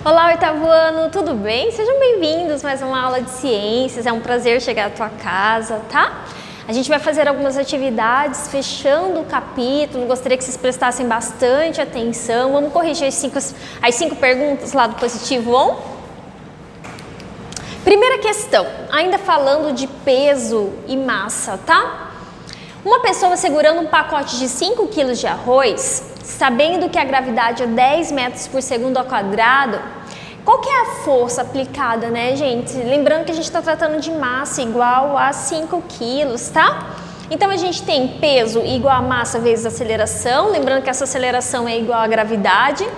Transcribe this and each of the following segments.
Olá, oitavo ano, tudo bem? Sejam bem-vindos a mais uma aula de ciências, é um prazer chegar à tua casa, tá? A gente vai fazer algumas atividades fechando o capítulo, gostaria que vocês prestassem bastante atenção. Vamos corrigir as cinco perguntas lá do positivo 1. Primeira questão, ainda falando de peso e massa, tá? Uma pessoa segurando um pacote de 5 kg de arroz, sabendo que a gravidade é 10 metros por segundo ao quadrado, qual que é a força aplicada, né, gente? Lembrando que a gente está tratando de massa igual a 5 quilos, tá? Então, a gente tem peso igual a massa vezes aceleração, lembrando que essa aceleração é igual à gravidade.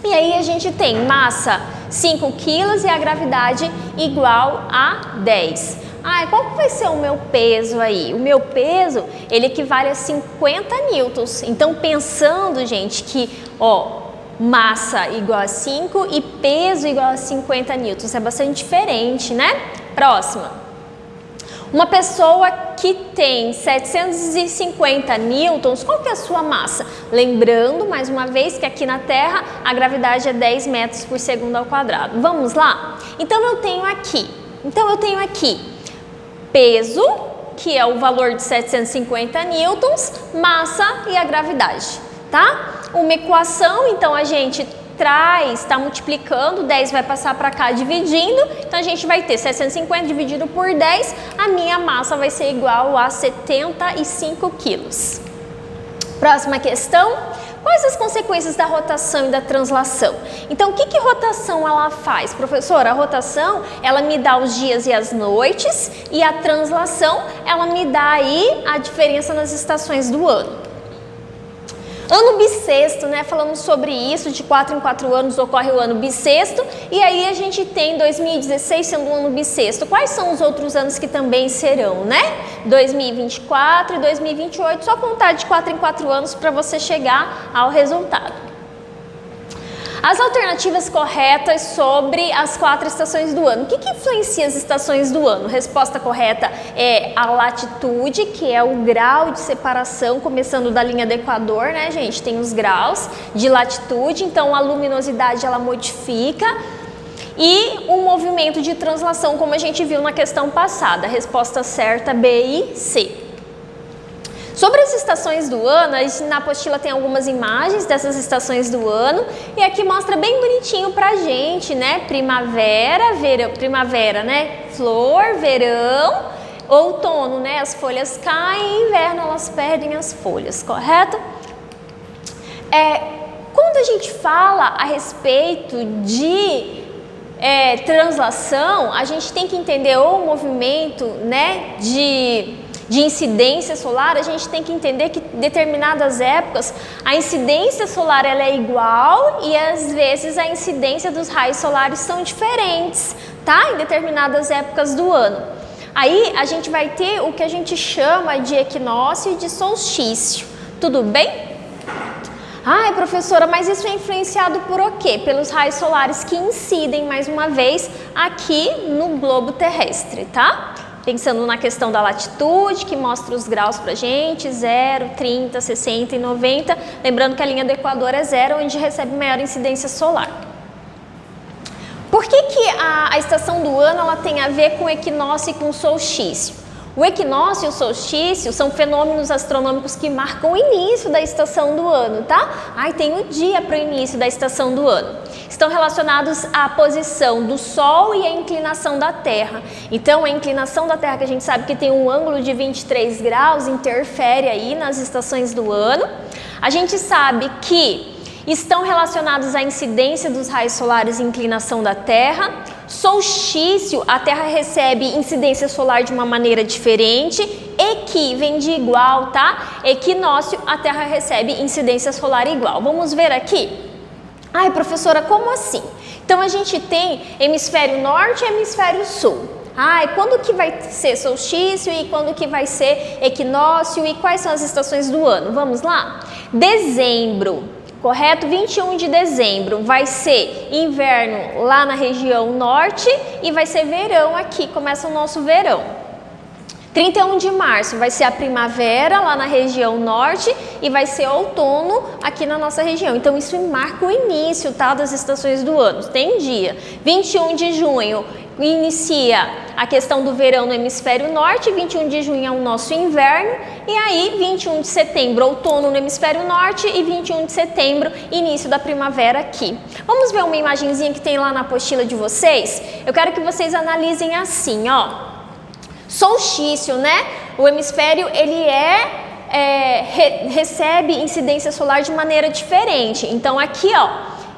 E aí, a gente tem massa 5 quilos e a gravidade igual a 10. Qual que vai ser o meu peso aí? O meu peso, ele equivale a 50 newtons. Então, pensando, gente, que, massa igual a 5 e peso igual a 50 newtons. É bastante diferente, né? Próxima. Uma pessoa que tem 750 newtons, qual que é a sua massa? Lembrando, mais uma vez, que aqui na Terra a gravidade é 10 metros por segundo ao quadrado. Vamos lá? Então, eu tenho aqui peso, que é o valor de 750 newtons, massa e a gravidade, tá? Uma equação, então a gente está multiplicando, 10 vai passar para cá dividindo, então a gente vai ter 750 dividido por 10, a minha massa vai ser igual a 75 quilos. Próxima questão. Quais as consequências da rotação e da translação? Então, o que rotação ela faz, professora? A rotação, ela me dá os dias e as noites, e a translação, ela me dá aí a diferença nas estações do ano. Ano bissexto, né? Falamos sobre isso, de 4 em 4 anos ocorre o ano bissexto, e aí a gente tem 2016 sendo um ano bissexto. Quais são os outros anos que também serão, né? 2024 e 2028, só contar de 4 em 4 anos para você chegar ao resultado. As alternativas corretas sobre as 4 estações do ano. O que influencia as estações do ano? Resposta correta é a latitude, que é o grau de separação, começando da linha do Equador, né, gente? Tem os graus de latitude, então a luminosidade ela modifica. E o movimento de translação, como a gente viu na questão passada. Resposta certa B e C. Sobre as estações do ano, na apostila tem algumas imagens dessas estações do ano e aqui mostra bem bonitinho pra gente, né? Primavera, né? Flor, verão, outono, né? As folhas caem, inverno elas perdem as folhas, correto? Quando a gente fala a respeito de translação, a gente tem que entender o movimento, né? De incidência solar, a gente tem que entender que em determinadas épocas a incidência solar ela é igual e às vezes a incidência dos raios solares são diferentes, tá? Em determinadas épocas do ano. Aí a gente vai ter o que a gente chama de equinócio e de solstício, tudo bem? Professora, mas isso é influenciado por o quê? Pelos raios solares que incidem mais uma vez aqui no globo terrestre, tá? Pensando na questão da latitude, que mostra os graus pra gente, 0, 30, 60 e 90. Lembrando que a linha do Equador é 0, onde recebe maior incidência solar. Por que a estação do ano ela tem a ver com o equinócio e com o solstício? O equinócio e o solstício são fenômenos astronômicos que marcam o início da estação do ano, tá? Tem o dia para o início da estação do ano. Estão relacionados à posição do Sol e à inclinação da Terra. Então, a inclinação da Terra, que a gente sabe que tem um ângulo de 23 graus, interfere aí nas estações do ano. A gente sabe que estão relacionados à incidência dos raios solares e inclinação da Terra. Solstício, a Terra recebe incidência solar de uma maneira diferente. Equi vem de igual, tá? Equinócio, a Terra recebe incidência solar igual. Vamos ver aqui? Professora, como assim? Então, a gente tem hemisfério norte e hemisfério sul. Quando que vai ser solstício e quando que vai ser equinócio e quais são as estações do ano? Vamos lá? Dezembro. Correto? 21 de dezembro vai ser inverno lá na região norte e vai ser verão aqui, começa o nosso verão. 31 de março vai ser a primavera lá na região norte e vai ser outono aqui na nossa região. Então isso marca o início, tá, das estações do ano. Tem dia. 21 de junho inicia a questão do verão no hemisfério norte, 21 de junho é o nosso inverno, e aí 21 de setembro, outono no hemisfério norte, e 21 de setembro, início da primavera aqui. Vamos ver uma imagenzinha que tem lá na apostila de vocês? Eu quero que vocês analisem assim, ó. Solstício, né? O hemisfério, ele recebe incidência solar de maneira diferente. Então aqui, ó,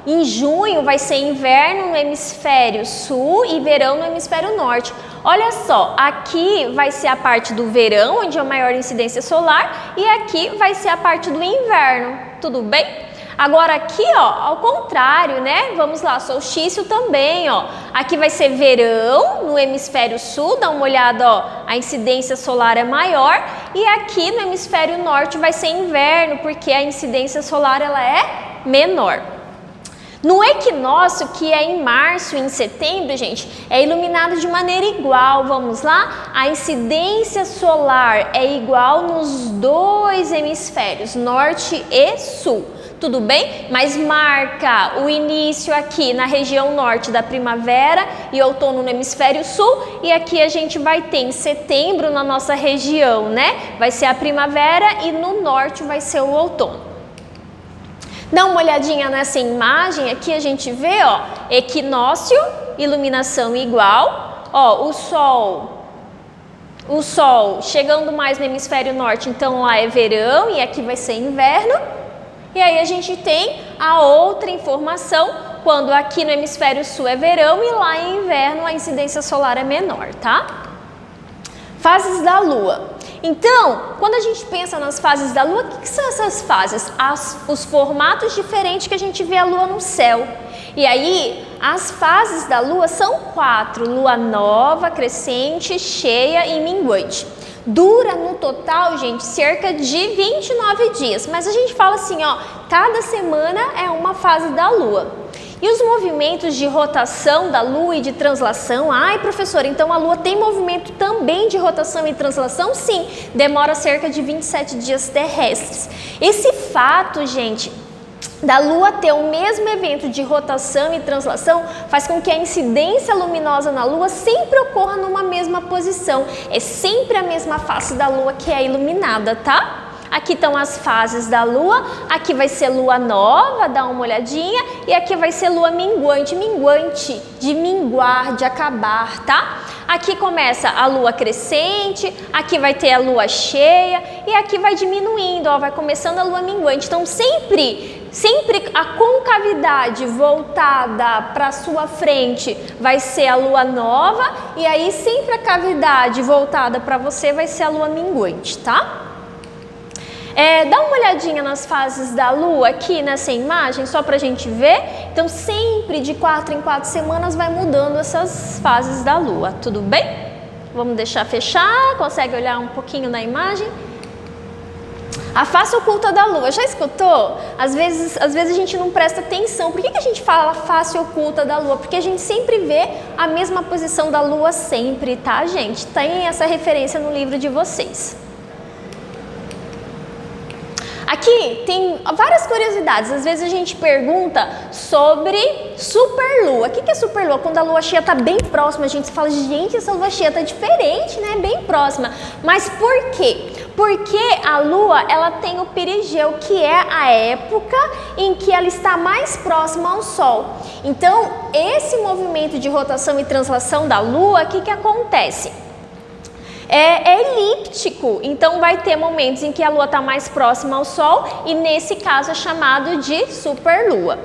em junho vai ser inverno no hemisfério sul e verão no hemisfério norte. Olha só, aqui vai ser a parte do verão, onde é a maior incidência solar, e aqui vai ser a parte do inverno, tudo bem? Agora aqui, ó, ao contrário, né? Vamos lá, solstício também, ó. Aqui vai ser verão no hemisfério sul, dá uma olhada, ó, a incidência solar é maior, e aqui no hemisfério norte vai ser inverno, porque a incidência solar ela é menor. No equinócio, que é em março e em setembro, gente, é iluminado de maneira igual, vamos lá? A incidência solar é igual nos dois hemisférios, norte e sul. Tudo bem? Mas marca o início aqui na região norte da primavera e outono no hemisfério sul, e aqui a gente vai ter em setembro na nossa região, né? Vai ser a primavera e no norte vai ser o outono. Dá uma olhadinha nessa imagem, aqui a gente vê, ó, equinócio, iluminação igual, ó, o sol chegando mais no hemisfério norte, então lá é verão e aqui vai ser inverno. E aí a gente tem a outra informação, quando aqui no hemisfério sul é verão e lá em inverno a incidência solar é menor, tá? Fases da Lua. Então, quando a gente pensa nas fases da Lua, o que são essas fases? Os formatos diferentes que a gente vê a Lua no céu. E aí, as fases da Lua são 4, Lua nova, crescente, cheia e minguante. Dura no total, gente, cerca de 29 dias, mas a gente fala assim, ó, cada semana é uma fase da Lua. E os movimentos de rotação da Lua e de translação? Ai, professora, então a Lua tem movimento também de rotação e translação? Sim, demora cerca de 27 dias terrestres. Esse fato, gente, da Lua ter o mesmo evento de rotação e translação faz com que a incidência luminosa na Lua sempre ocorra numa mesma posição. É sempre a mesma face da Lua que é iluminada, tá? Aqui estão as fases da Lua, aqui vai ser Lua nova, dá uma olhadinha, e aqui vai ser Lua minguante, minguante de minguar, de acabar, tá? Aqui começa a Lua crescente, aqui vai ter a Lua cheia, e aqui vai diminuindo, ó, vai começando a Lua minguante. Então sempre a concavidade voltada para a sua frente vai ser a Lua nova, e aí sempre a cavidade voltada para você vai ser a Lua minguante, tá? Dá uma olhadinha nas fases da Lua aqui nessa imagem, só para a gente ver. Então, sempre de 4 em 4 semanas vai mudando essas fases da Lua, tudo bem? Vamos deixar fechar, consegue olhar um pouquinho na imagem? A face oculta da Lua, já escutou? Às vezes a gente não presta atenção. Por que a gente fala face oculta da Lua? Porque a gente sempre vê a mesma posição da Lua sempre, tá, gente? Tem essa referência no livro de vocês. Aqui tem várias curiosidades, às vezes a gente pergunta sobre superlua. O que é superlua? Quando a lua cheia está bem próxima, a gente fala, gente, essa lua cheia está diferente, né? Bem próxima. Mas por quê? Porque a lua, ela tem o perigeu, que é a época em que ela está mais próxima ao sol. Então, esse movimento de rotação e translação da lua, o que acontece? É elíptico, então vai ter momentos em que a lua está mais próxima ao sol e nesse caso é chamado de superlua.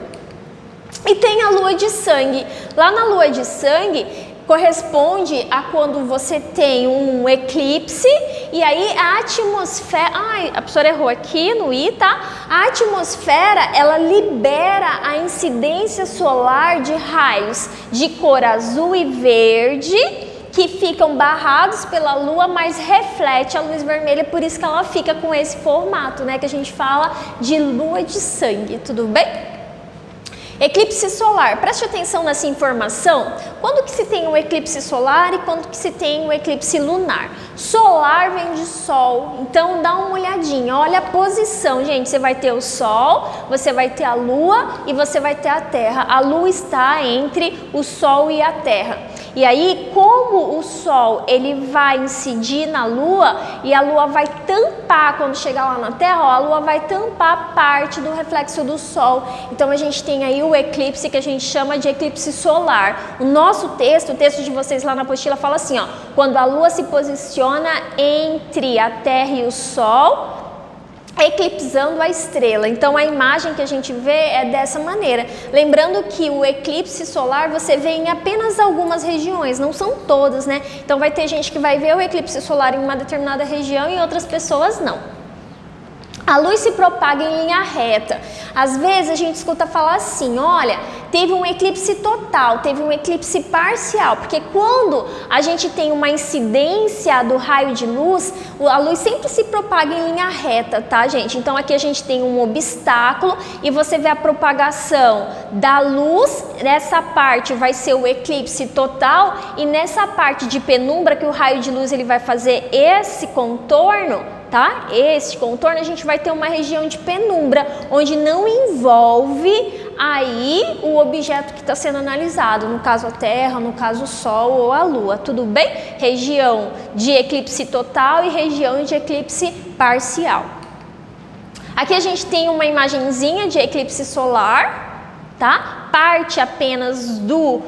E tem a lua de sangue. Lá na lua de sangue corresponde a quando você tem um eclipse e aí a atmosfera, a professora errou aqui no I, tá? A atmosfera, ela libera a incidência solar de raios de cor azul e verde, que ficam barrados pela lua, mas reflete a luz vermelha, por isso que ela fica com esse formato, né, que a gente fala de lua de sangue, tudo bem? Eclipse solar, preste atenção nessa informação. Quando que se tem um eclipse solar e quando que se tem um eclipse lunar? Solar vem de sol, então dá uma olhadinha, olha a posição, gente. Você vai ter o sol, você vai ter a lua e você vai ter a terra. A lua está entre o sol e a terra. E aí, como o sol ele vai incidir na lua e a lua vai tampar, quando chegar lá na terra, ó, a lua vai tampar parte do reflexo do sol. Então a gente tem aí o eclipse que a gente chama de eclipse solar. O nosso texto, o texto de vocês lá na apostila fala assim, ó, quando a lua se posiciona entre a terra e o sol, eclipsando a estrela. Então a imagem que a gente vê é dessa maneira. Lembrando que o eclipse solar você vê em apenas algumas regiões, não são todas, né? Então vai ter gente que vai ver o eclipse solar em uma determinada região e outras pessoas não. A luz se propaga em linha reta. Às vezes a gente escuta falar assim, olha, teve um eclipse total, teve um eclipse parcial, porque quando a gente tem uma incidência do raio de luz, a luz sempre se propaga em linha reta, tá, gente? Então aqui a gente tem um obstáculo e você vê a propagação da luz, nessa parte vai ser o eclipse total e nessa parte de penumbra que o raio de luz ele vai fazer esse contorno, tá? Este contorno a gente vai ter uma região de penumbra, onde não envolve aí o objeto que está sendo analisado, no caso a Terra, no caso o Sol ou a Lua, tudo bem? Região de eclipse total e região de eclipse parcial. Aqui a gente tem uma imagenzinha de eclipse solar, tá? Parte apenas do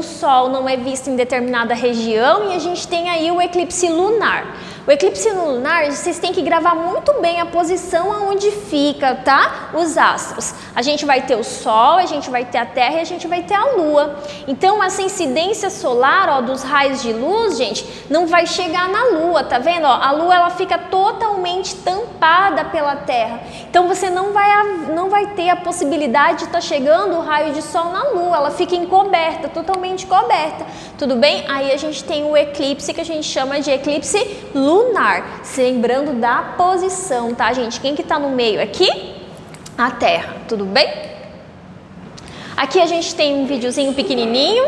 Sol não é vista em determinada região e a gente tem aí o eclipse lunar. O eclipse lunar, vocês têm que gravar muito bem a posição aonde fica, tá? Os astros. A gente vai ter o Sol, a gente vai ter a Terra e a gente vai ter a Lua. Então, essa incidência solar, ó, dos raios de luz, gente, não vai chegar na Lua, tá vendo? Ó, a Lua, ela fica totalmente tampada pela Terra. Então, você não vai ter a possibilidade de estar chegando o raio de Sol na Lua. Ela fica encoberta, totalmente coberta. Tudo bem? Aí a gente tem o eclipse que a gente chama de eclipse lunar, se lembrando da posição, tá, gente? Quem que tá no meio aqui? A Terra, tudo bem? Aqui a gente tem um videozinho pequenininho.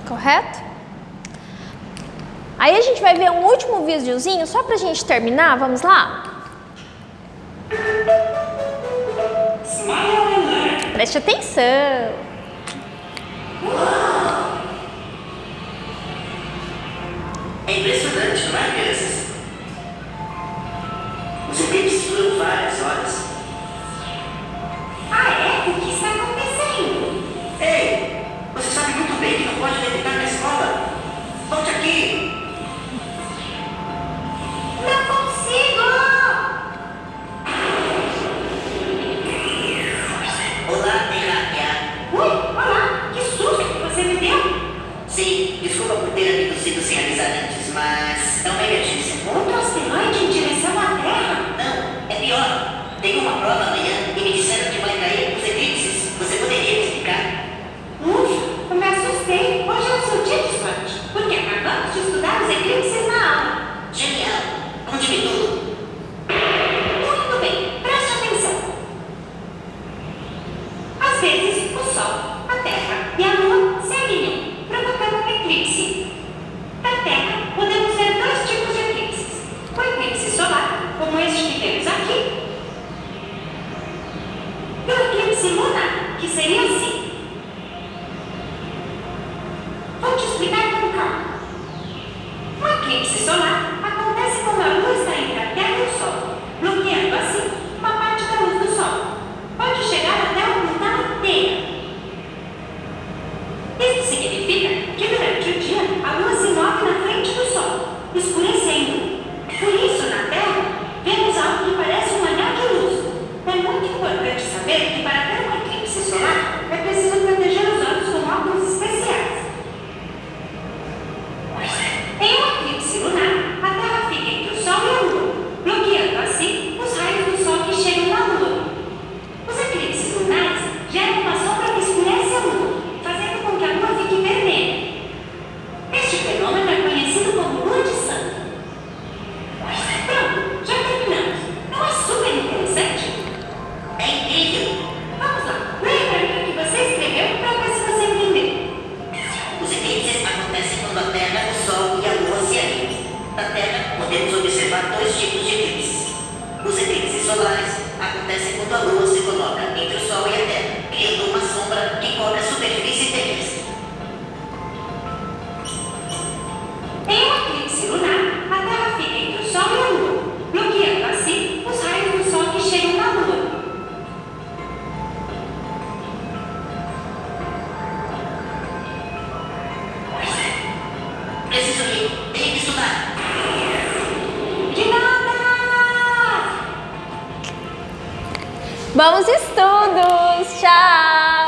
Correto? Aí a gente vai ver um último videozinho, só pra gente terminar, vamos lá? Preste atenção! É impressionante, não é, crianças? Os eclipses duram várias horas. Ah, é? O que está acontecendo? Ei, você sabe muito bem que não pode levitar na escola. Volte aqui. Não consigo! Olá, Terráquea. Ui, olá! Que susto que você me deu! Sim, desculpa por ter abduzido sem avisar antes, mas é uma emergência. Outro asteroide em direção à Terra? Não, é pior. Tem uma prova amanhã e me disseram que vai cair os eclipses. Você poderia me explicar? Eu me assustei. Hoje é o seu dia de sorte, porque acabamos de estudar os eclipses na aula. Genial. Conte-me tudo. Muito bem, preste atenção. Às vezes, o Sol, a Terra e a Lua se alinham, provocando um eclipse. Na Terra, podemos ver dois tipos de eclipses. O eclipse solar, como este que temos aqui, e o eclipse lunar, que seria assim. Vou te explicar com calma. O eclipse solar acontece quando a Lua está entre a Terra e o Sol, bloqueando assim uma parte Terra, podemos observar dois tipos de eclipses. Os eclipses solares acontecem quando a Lua se coloca entre o Sol e a Terra, criando uma sombra que cobre a superfície terrestre. Em um eclipse lunar, a Terra fica entre o Sol e a Lua, bloqueando assim os raios do Sol que chegam na Lua. Preciso ir, tenho que estudar. De nada! Bons estudos! Tchau!